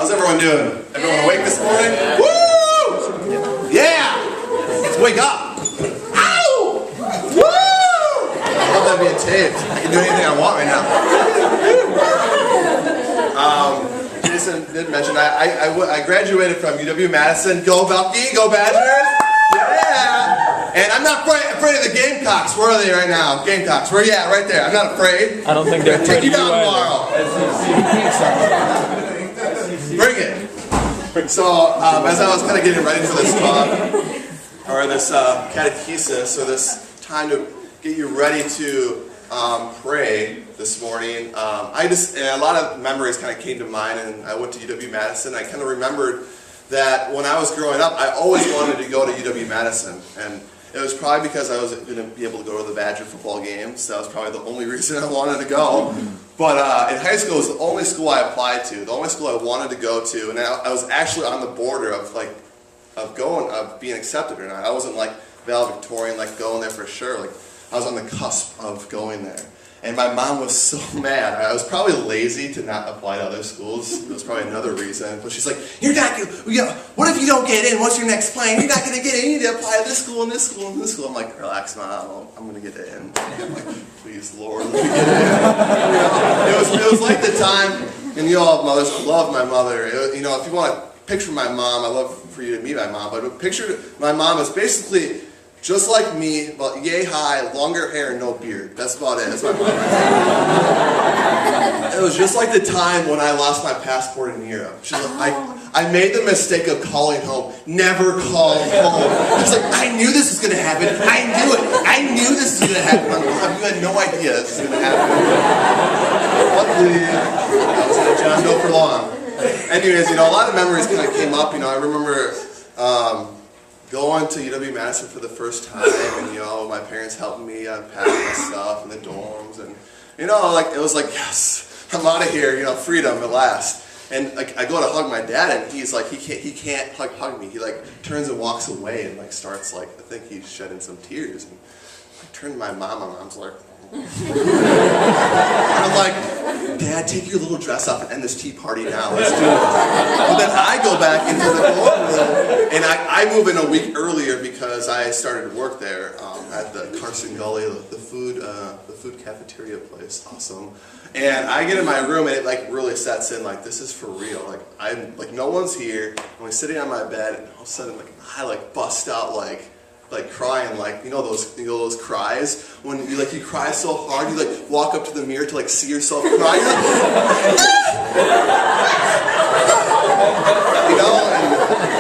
How's everyone doing? Everyone awake this morning? Woo! Yeah! Let's wake up. Ow! Woo! I love that being taped. I can do anything I want right now. Jason did mention I graduated from UW-Madison. Go Bucky, go Badgers! Yeah! And I'm not afraid of the Gamecocks. Where are they right now? Gamecocks, where are you at? Right there. I'm not afraid. I don't think they're take you down tomorrow. Bring it. So, as I was kind of getting ready for this talk, or this catechesis, or this time to get you ready to pray this morning, a lot of memories kind of came to mind, and I went to UW-Madison. I kind of remembered that when I was growing up, I always wanted to go to UW-Madison, and it was probably because I was going to be able to go to the Badger football games. That was probably the only reason I wanted to go. But in high school, it was the only school I applied to, the only school I wanted to go to, and I was actually on the border of being accepted or not. I wasn't like valedictorian, like going there for sure. Like I was on the cusp of going there. And my mom was so mad. I was probably lazy to not apply to other schools. It was probably another reason. But she's like, "You're not going to, what if you don't get in? What's your next plan? You're not going to get in. You need to apply to this school and this school and this school." I'm like, "Relax, Mom. I'm going to get in." I'm like, "Please, Lord, let me get in." It was like the time, and you all have mothers. I love my mother. If you want to picture my mom, I love for you to meet my mom. But picture my mom as basically just like me, but yay high, longer hair, no beard. That's about it. That's my mom right there. It was just like the time when I lost my passport in Europe. She's like, I made the mistake of calling home. Never called home. It's like, I knew this was going to happen. I knew it. I knew this was going to happen. Mom, you had no idea this was going to happen. Luckily, I was at John Doe for long. Anyways, a lot of memories kind of came up. I remember going to UW-Madison for the first time, and my parents helped me unpack my stuff in the dorms, and it was like, yes, I'm out of here, freedom at last. And like I go to hug my dad, and he's like, he can't hug me. He like turns and walks away, and like starts like, I think he's shedding some tears. And I turned to my mom, and mom's like, and I'm like, "Dad, take your little dress off and end this tea party now. Let's do it." But then I go back into the dorm room, and I move in a week earlier because I started to work there at the Carson Gully, the food cafeteria place. Awesome. And I get in my room, and it like really sets in, like, this is for real. Like I'm like, no one's here. I'm like sitting on my bed, and all of a sudden like I like bust out like crying, like those cries when you cry so hard, you like walk up to the mirror to like see yourself cry.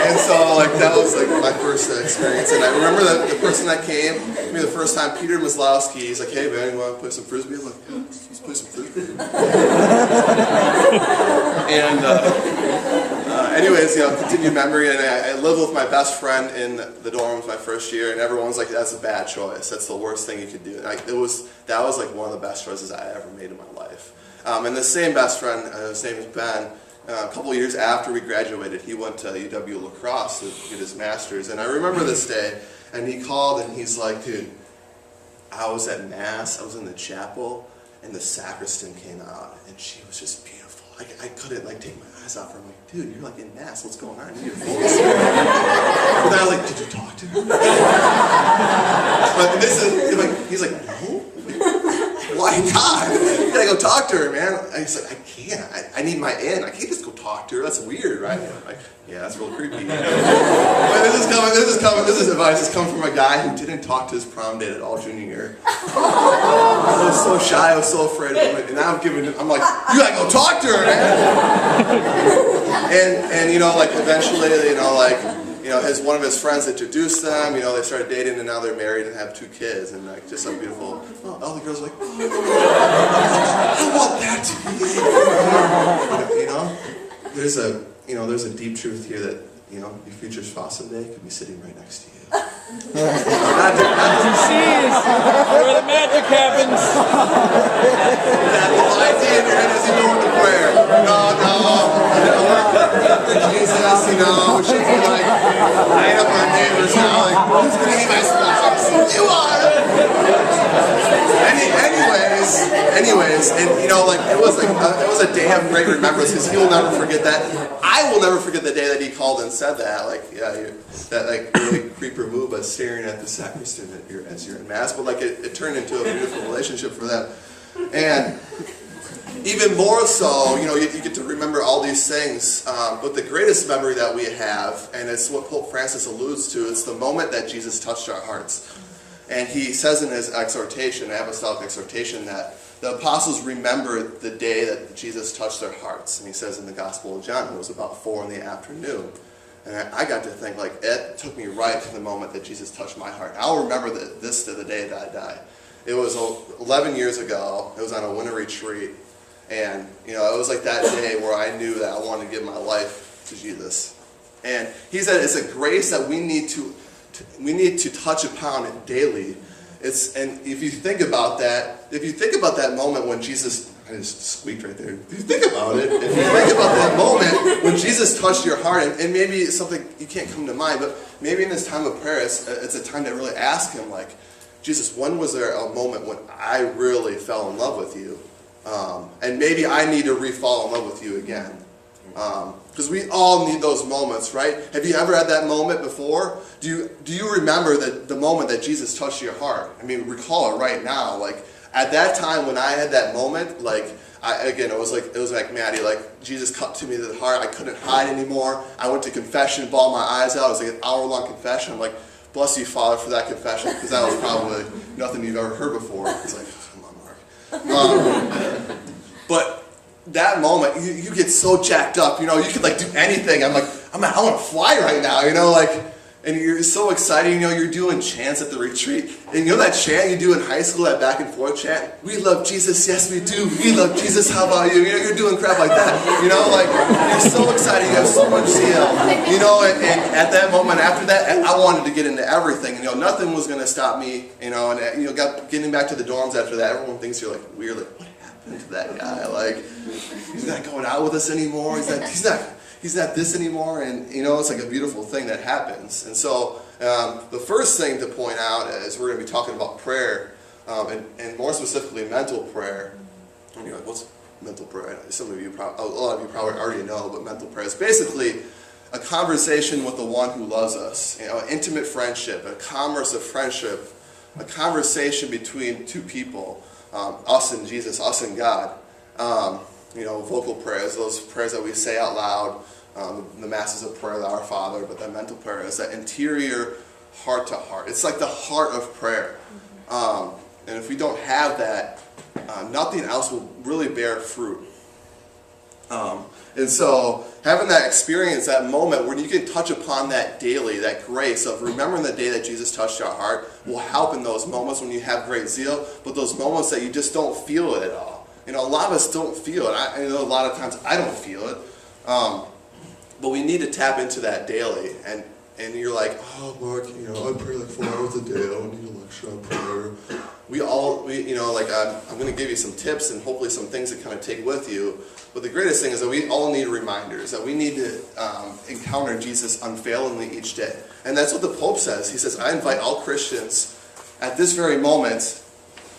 And so like that was like my first experience. And I remember that the person that came to me the first time, Peter Maslowski, he's like, "Hey man, you want to play some frisbee?" I'm like, "Yeah, let's play some frisbee." And anyways, continued memory, and I lived with my best friend in the dorms my first year, and everyone's like, "That's a bad choice. That's the worst thing you could do." And that was like one of the best choices I ever made in my life. And the same best friend, his name is Ben. A couple years after we graduated, he went to UW La Crosse to get his master's, and I remember this day. And he called, and he's like, "Dude, I was at Mass. I was in the chapel, and the sacristan came out, and she was just beautiful. I couldn't like take my eyes off her. I'm like, dude, you're like in Mass. What's going on? You need to focus." But then I was like, "Did you talk to her?" But this is like, he's like, "No." Why not? You gotta go talk to her, man. And he's like, "I can't. I need my in. I can't just go talk to her. That's weird, right?" I'm like, "Yeah, that's real creepy." But this is advice that's coming from a guy who didn't talk to his prom date at all junior year. I was so shy. I was so afraid of it. And now I'm like, "You gotta go talk to her, man." And like eventually, one of his friends introduced them. They started dating, and now they're married and have 2 kids, and like just some beautiful. All the girls are like, "I want that to be." There's a deep truth here that your future spouse someday could be sitting right next to you. Where the magic happens. That little idea in your head as you go into prayer. Jesus, we should be like, I up our neighbors now, like, who's going to be my spouse? You are! Anyways, anyways, and like it was a day of great remembrance because he will never forget that. I will never forget the day that he called and said that. That really creeper move of staring at the sacristan as you're in mass, but it turned into a beautiful relationship for them. And even more so, you get to remember all these things, but the greatest memory that we have, and it's what Pope Francis alludes to, it's the moment that Jesus touched our hearts. And he says in his exhortation, apostolic exhortation, that the apostles remembered the day that Jesus touched their hearts. And he says in the Gospel of John, it was about 4 p.m. And I got to think, it took me right to the moment that Jesus touched my heart. I'll remember this to the day that I die. It was 11 years ago. It was on a winter retreat. And, it was like that day where I knew that I wanted to give my life to Jesus. And he said it's a grace that we need to touch upon it daily. And if you think about that moment when Jesus, I just squeaked right there. If you think about that moment when Jesus touched your heart, and maybe it's something you can't come to mind, but maybe in this time of prayer, it's a time to really ask him, Jesus, when was there a moment when I really fell in love with you? And maybe I need to re-fall in love with you again. Because we all need those moments, right? Have you ever had that moment before? Do you remember the moment that Jesus touched your heart? I mean, recall it right now. At that time when I had that moment, it was like Maddie, Jesus cut to me to the heart. I couldn't hide anymore. I went to confession, bawled my eyes out. It was an hour-long confession. I'm like, bless you, Father, for that confession, because that was probably nothing you've ever heard before. It's like, come on, Mark. But that moment, you get so jacked up, you could do anything. I want to fly right now, and you're so excited, you're doing chants at the retreat. And that chant you do in high school, that back and forth chant, we love Jesus, yes we do, we love Jesus, how about you? You're doing crap like that, you're so excited, you have so much zeal, and at that moment after that, I wanted to get into everything, nothing was going to stop me, and getting back to the dorms after that, everyone thinks you're weird, what happened to that guy, he's not going out with us anymore, he's not this anymore, and it's a beautiful thing that happens. And so the first thing to point out is we're going to be talking about prayer, and more specifically mental prayer. And you're like, what's mental prayer? A lot of you probably already know, but mental prayer is basically a conversation with the one who loves us, an intimate friendship, a commerce of friendship, a conversation between two people, us and Jesus, us and God. Vocal prayers, those prayers that we say out loud, the masses of prayer, Our Father, but that mental prayer is that interior heart to heart. It's like the heart of prayer. And if we don't have that, nothing else will really bear fruit. And so having that experience, that moment where you can touch upon that daily, that grace of remembering the day that Jesus touched your heart will help in those moments when you have great zeal, but those moments that you just don't feel it at all. A lot of us don't feel it. I know a lot of times I don't feel it. But we need to tap into that daily. And you're like, oh, Mark, I pray 4 hours a day. I don't need a lecture on prayer. I'm going to give you some tips and hopefully some things to kind of take with you. But the greatest thing is that we all need reminders, that we need to encounter Jesus unfailingly each day. And that's what the Pope says. He says, I invite all Christians at this very moment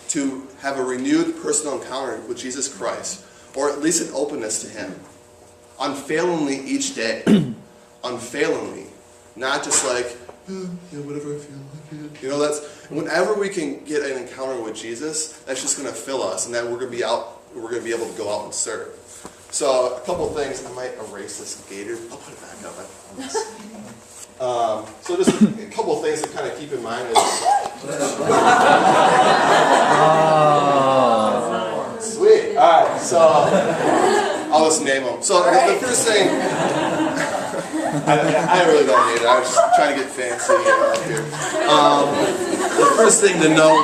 to have a renewed personal encounter with Jesus Christ, or at least an openness to Him, unfailingly each day, unfailingly, not just whatever I feel like it. That's whenever we can get an encounter with Jesus, that's just going to fill us, and then we're going to be able to go out and serve. So a couple things. I might erase this gator. I'll put it back up. I promise. So just a couple of things to kind of keep in mind. Sweet. All right. So I'll just name them. So the first thing, I really don't need it. I was just trying to get fancy up here. The first thing to know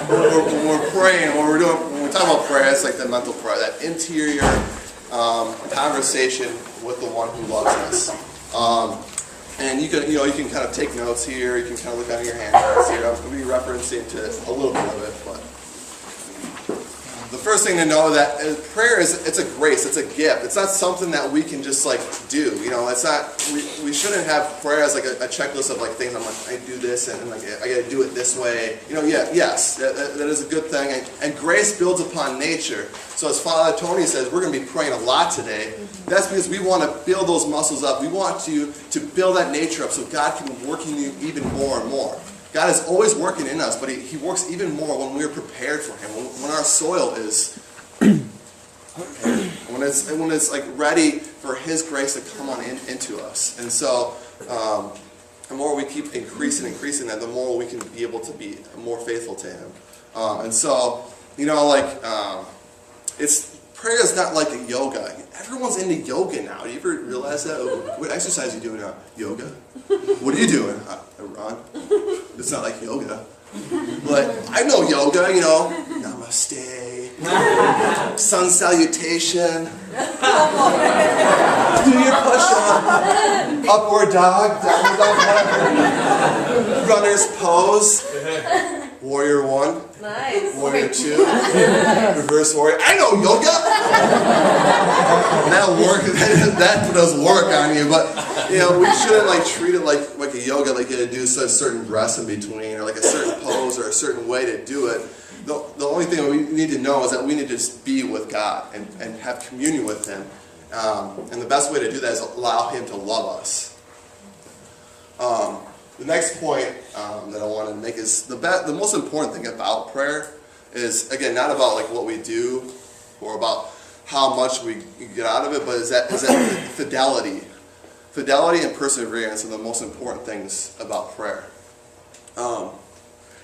when we're praying, when we're talking about prayer, it's like the mental prayer, that interior conversation with the one who loves us. And you can kind of take notes here. You can kind of look at your handouts here. I'm going to be referencing to a little bit of it, but the first thing to know that prayer it's a grace, it's a gift. It's not something that we can just like do. You know, it's not. We shouldn't have prayer as like a checklist of like things. I'm like, I do this and like I got to do it this way. You know, yes, that is a good thing. And grace builds upon nature. So as Father Tony says, we're going to be praying a lot today. That's because we want to build those muscles up. We want you to build that nature up so God can work in you even more and more. God is always working in us, but He works even more when we're prepared for Him, when our soil is prepared, when it's like ready for His grace to come on into us. And so, the more we keep increasing that, the more we can be able to be more faithful to Him. And so, you know, like prayer is not like a yoga. Everyone's into yoga now. Do you ever realize that? What exercise are you doing now? Yoga? What are you doing? I run. It's not like yoga. But I know yoga, you know. Namaste. Sun salutation. Do your push-up. Upward dog. Downward dog. Runner's pose. Warrior 1. Nice. Warrior 2. Reverse warrior. I know yoga! That does work on you, but you know, we shouldn't like treat it like a yoga, like you had to do a certain breaths in between, or like a certain pose, or a certain way to do it. The only thing we need to know is that we need to just be with God and have communion with Him. And the best way to do that is allow Him to love us. The next point that I want to make is the most important thing about prayer is, again, not about like what we do or about how much we get out of it, but is that fidelity. Fidelity and perseverance are the most important things about prayer.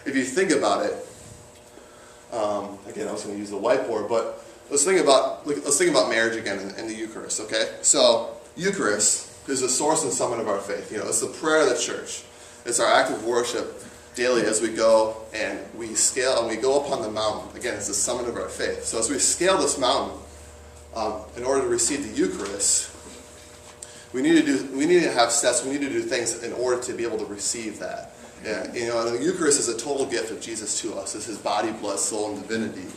If you think about it, again, I was going to use the whiteboard, but let's think about marriage again in the Eucharist. Okay, so Eucharist is the source and summit of our faith. You know, it's the prayer of the church. It's our act of worship daily as we go and we scale and we go upon the mountain. Again, it's the summit of our faith. So as we scale this mountain, in order to receive the Eucharist, we need to have steps. We need to do things in order to be able to receive that. Yeah, you know, the Eucharist is a total gift of Jesus to us. It's His body, blood, soul, and divinity.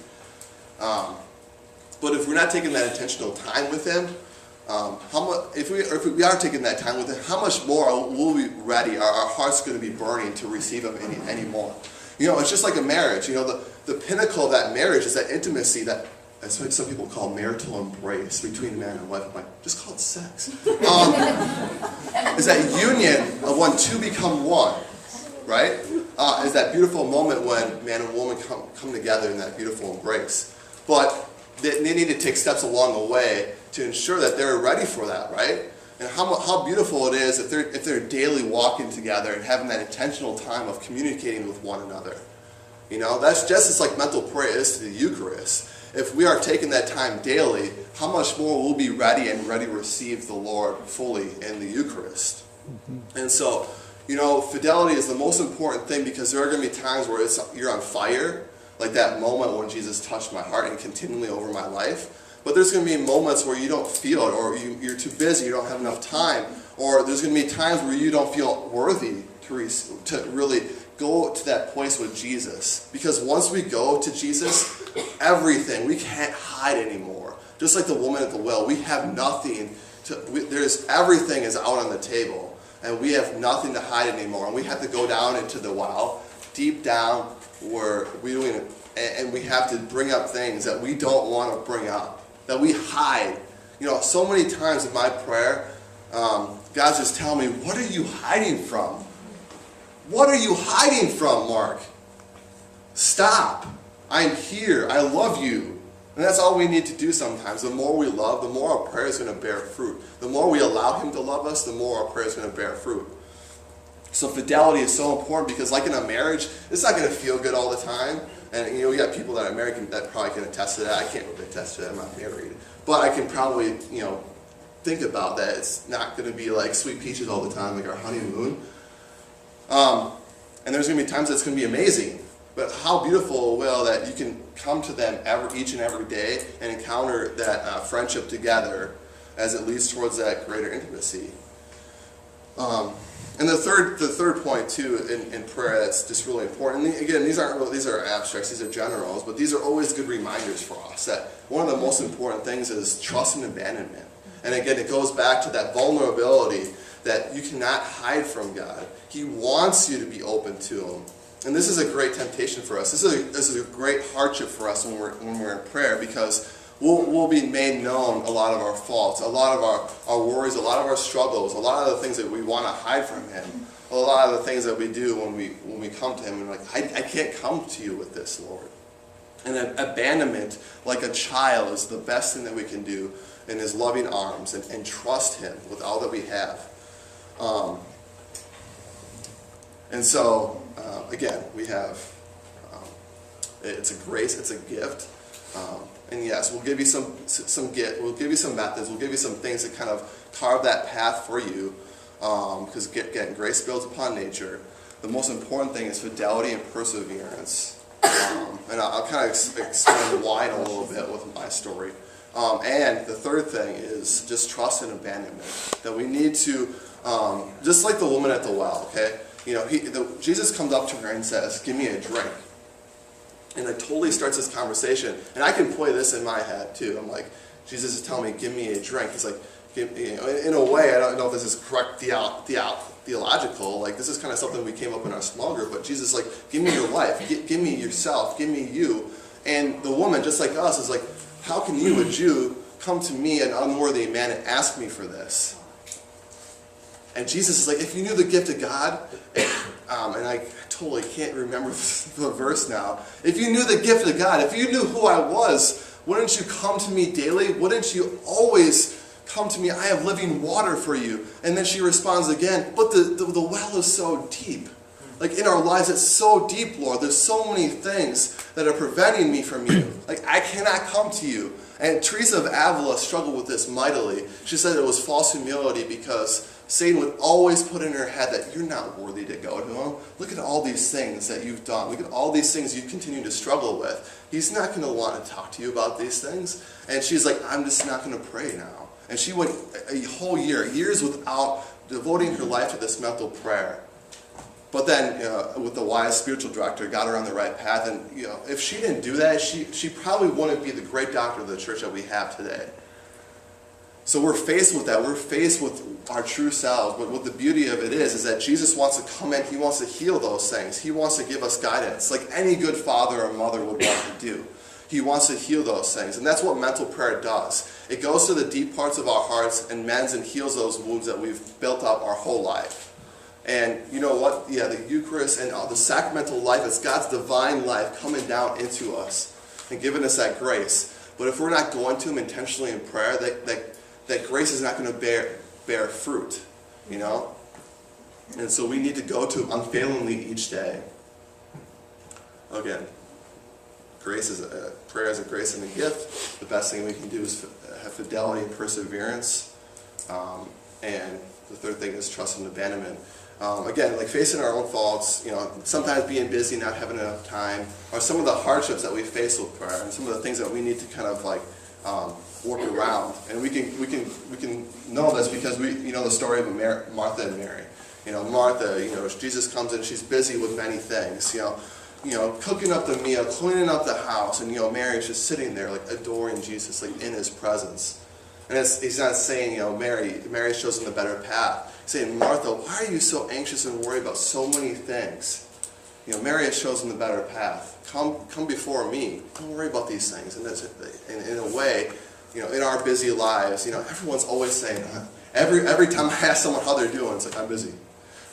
But if we're not taking that intentional time with Him, if we are taking that time with Him, how much more will we be ready? Our heart's going to be burning to receive Him any more. You know, it's just like a marriage. You know, the pinnacle of that marriage is that intimacy that, that's what some people call marital embrace between man and wife. I'm like, just call it sex. Is that union of when two become one, right? Is that beautiful moment when man and woman come together in that beautiful embrace. But they need to take steps along the way to ensure that they're ready for that, right? And how beautiful it is if they're daily walking together and having that intentional time of communicating with one another. You know, that's just as like mental prayer is to the Eucharist. If we are taking that time daily, how much more we'll be ready to receive the Lord fully in the Eucharist. Mm-hmm. And so, you know, fidelity is the most important thing because there are going to be times where you're on fire, like that moment when Jesus touched my heart and continually over my life. But there's going to be moments where you don't feel it, or you're too busy, you don't have enough time, or there's going to be times where you don't feel worthy to really go to that place with Jesus. Because once we go to Jesus, everything, we can't hide anymore. Just like the woman at the well, we have nothing everything is out on the table, and we have nothing to hide anymore, and we have to go down into the well, deep down where and we have to bring up things that we don't want to bring up, that we hide. You know, so many times in my prayer, God's just telling me, what are you hiding from? What are you hiding from, Mark? Stop. I'm here. I love you. And that's all we need to do sometimes. The more we love, the more our prayer is going to bear fruit. The more we allow Him to love us, the more our prayer is going to bear fruit. So fidelity is so important because like in a marriage, it's not going to feel good all the time. And you know, we got people that are married that probably can attest to that. I can't really attest to that. I'm not married. But I can probably, you know, think about that. It's not going to be like sweet peaches all the time, like our honeymoon. And there's going to be times that's going to be amazing. But how beautiful will that you can come to them each and every day and encounter that friendship together as it leads towards that greater intimacy. And the third point too in prayer that's just really important. And again, these are abstracts, these are generals, but these are always good reminders for us that one of the most important things is trust and abandonment. And again, it goes back to that vulnerability that you cannot hide from God. He wants you to be open to Him. And this is a great temptation for us. This is a great hardship for us when we're in prayer, because we'll be made known a lot of our faults, a lot of our worries, a lot of our struggles, a lot of the things that we want to hide from Him, a lot of the things that we do when we come to Him and we're like, I can't come to you with this, Lord. And abandonment, like a child, is the best thing that we can do in His loving arms and trust Him with all that we have. And so, again, we have, it's a grace, it's a gift. And yes, we'll give you we'll give you some methods, we'll give you some things that kind of carve that path for you. Because again, grace builds upon nature. The most important thing is fidelity and perseverance. And I'll kind of explain why in a little bit with my story. And the third thing is just trust and abandonment. That we need to, just like the woman at the well, okay? You know, Jesus comes up to her and says, "Give me a drink." And it totally starts this conversation. And I can play this in my head too. I'm like, Jesus is telling me, "Give me a drink." He's like, in a way, I don't know if this is correct theological. Like, this is kind of something we came up in our small group. But Jesus is like, "Give me your life. Give me yourself. Give me you." And the woman, just like us, is like, "How can you, a Jew, come to me, an unworthy man, and ask me for this?" And Jesus is like, if you knew the gift of God, and I totally can't remember the verse now. If you knew the gift of God, if you knew who I was, wouldn't you come to me daily? Wouldn't you always come to me? I have living water for you. And then she responds again, but the well is so deep. Like, in our lives, it's so deep, Lord. There's so many things that are preventing me from you. Like, I cannot come to you. And Teresa of Avila struggled with this mightily. She said it was false humility because Satan would always put in her head that you're not worthy to go to Him. Look at all these things that you've done. Look at all these things you continue to struggle with. He's not going to want to talk to you about these things. And she's like, I'm just not going to pray now. And she went a whole years without devoting her life to this mental prayer. But then, with the wise spiritual director, got her on the right path. And if she didn't do that, she probably wouldn't be the great doctor of the church that we have today. So we're faced with that. We're faced with our true selves. But what the beauty of it is that Jesus wants to come in. He wants to heal those things. He wants to give us guidance, like any good father or mother would want to do. He wants to heal those things. And that's what mental prayer does. It goes to the deep parts of our hearts and mends and heals those wounds that we've built up our whole life. And you know what? Yeah, the Eucharist and the sacramental life, it's God's divine life coming down into us and giving us that grace. But if we're not going to Him intentionally in prayer, that grace is not going to bear fruit, And so we need to go to Him unfailingly each day. Again, prayer is a grace and a gift. The best thing we can do is have fidelity and perseverance. And the third thing is trust and abandonment. Again, like facing our own faults, sometimes being busy, not having enough time, are some of the hardships that we face with prayer, and some of the things that we need to kind of work around. And we can know this because we know the story of Martha and Mary. Martha, Jesus comes in, she's busy with many things. Cooking up the meal, cleaning up the house, and Mary's just sitting there, like adoring Jesus, like in His presence. And He's not saying, Mary's chosen the better path. He's saying, Martha, why are you so anxious and worried about so many things? Mary has chosen the better path. Come before me. Don't worry about these things. And in a way, in our busy lives, everyone's always saying, every time I ask someone how they're doing, it's like, I'm busy.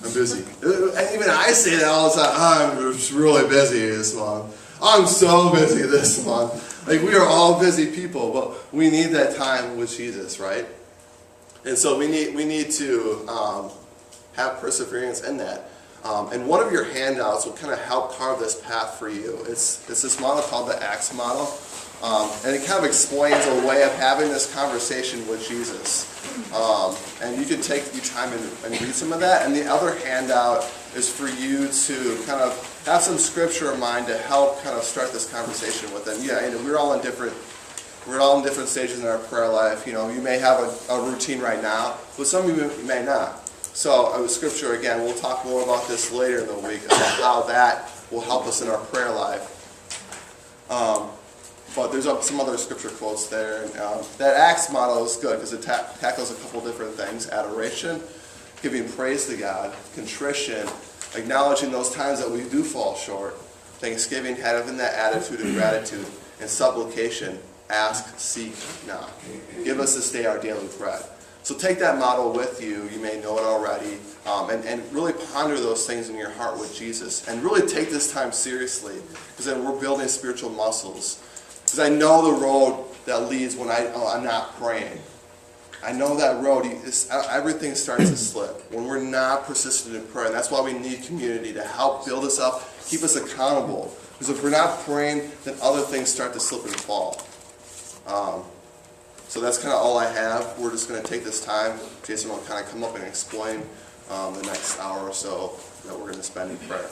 I'm busy. And even I say that all the time. I'm just really busy this month. I'm so busy this month. Like, we are all busy people, but we need that time with Jesus, right? And so we need to have perseverance in that. And one of your handouts will kind of help carve this path for you. It's this model called the Acts model. And it kind of explains a way of having this conversation with Jesus. And you can take your time and read some of that. And the other handout is for you to kind of have some scripture in mind to help kind of start this conversation with them. Yeah, we're all in different stages in our prayer life. You may have a routine right now, but some of you may not. So scripture, again, we'll talk more about this later in the week, about how that will help us in our prayer life. But there's some other scripture quotes there. And, that Acts model is good because it tackles a couple different things. Adoration, giving praise to God, contrition, acknowledging those times that we do fall short, thanksgiving, having that attitude of gratitude, and supplication, ask, seek, knock. Give us this day our daily bread. So take that model with you. You may know it already. And really ponder those things in your heart with Jesus. And really take this time seriously, because then we're building spiritual muscles. Because I know the road that leads when I'm not praying. I know that road, everything starts to slip when we're not persistent in prayer. And that's why we need community to help build us up, keep us accountable. Because if we're not praying, then other things start to slip and fall. So that's kind of all I have. We're just going to take this time. Jason will kind of come up and explain the next hour or so that we're going to spend in prayer.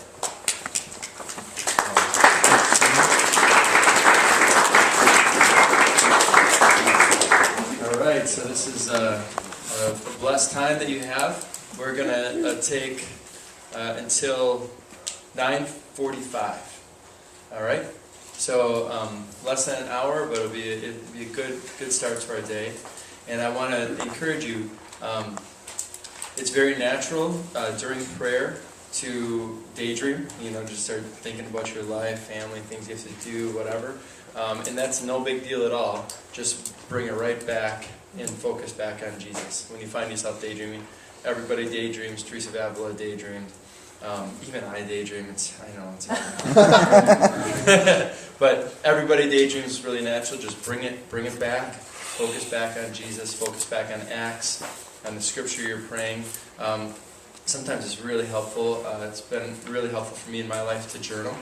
All right, so this is a blessed time that you have. We're going to take until 9:45. All right? So less than an hour, but it'll be a good start to our day. And I want to encourage you, it's very natural during prayer to daydream, just start thinking about your life, family, things you have to do, whatever. And that's no big deal at all. Just bring it right back and focus back on Jesus. When you find yourself daydreaming, everybody daydreams. Teresa of Avila daydreamed. Even I daydream. I know it's but everybody daydreams is really natural. Just bring it back. Focus back on Jesus. Focus back on Acts, on the scripture you're praying. Sometimes it's really helpful. It's been really helpful for me in my life to journal,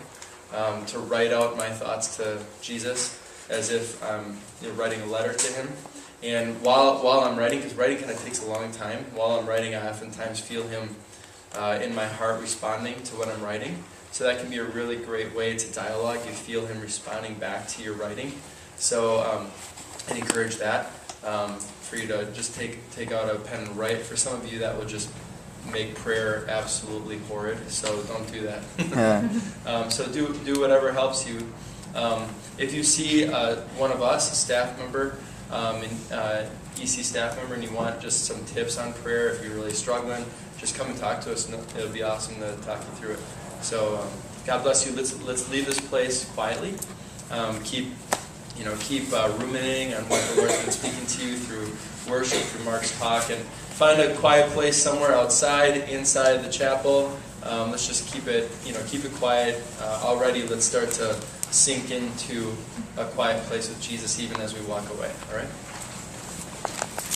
to write out my thoughts to Jesus as if I'm writing a letter to Him. And while I'm writing, because writing kind of takes a long time, while I'm writing, I oftentimes feel Him in my heart responding to what I'm writing. So that can be a really great way to dialogue. You feel Him responding back to your writing. So I'd encourage that for you to just take out a pen and write. For some of you, that will just make prayer absolutely horrid. So don't do that. So do whatever helps you. If you see one of us, a staff member, EC staff member, and you want just some tips on prayer, if you're really struggling, just come and talk to us. It'll be awesome to talk you through it. So God bless you. Let's leave this place quietly. Keep ruminating on what the Lord's been speaking to you through worship, through Mark's talk, and find a quiet place somewhere outside, inside the chapel. Let's just keep it quiet. Already, let's start to sink into a quiet place with Jesus, even as we walk away. All right.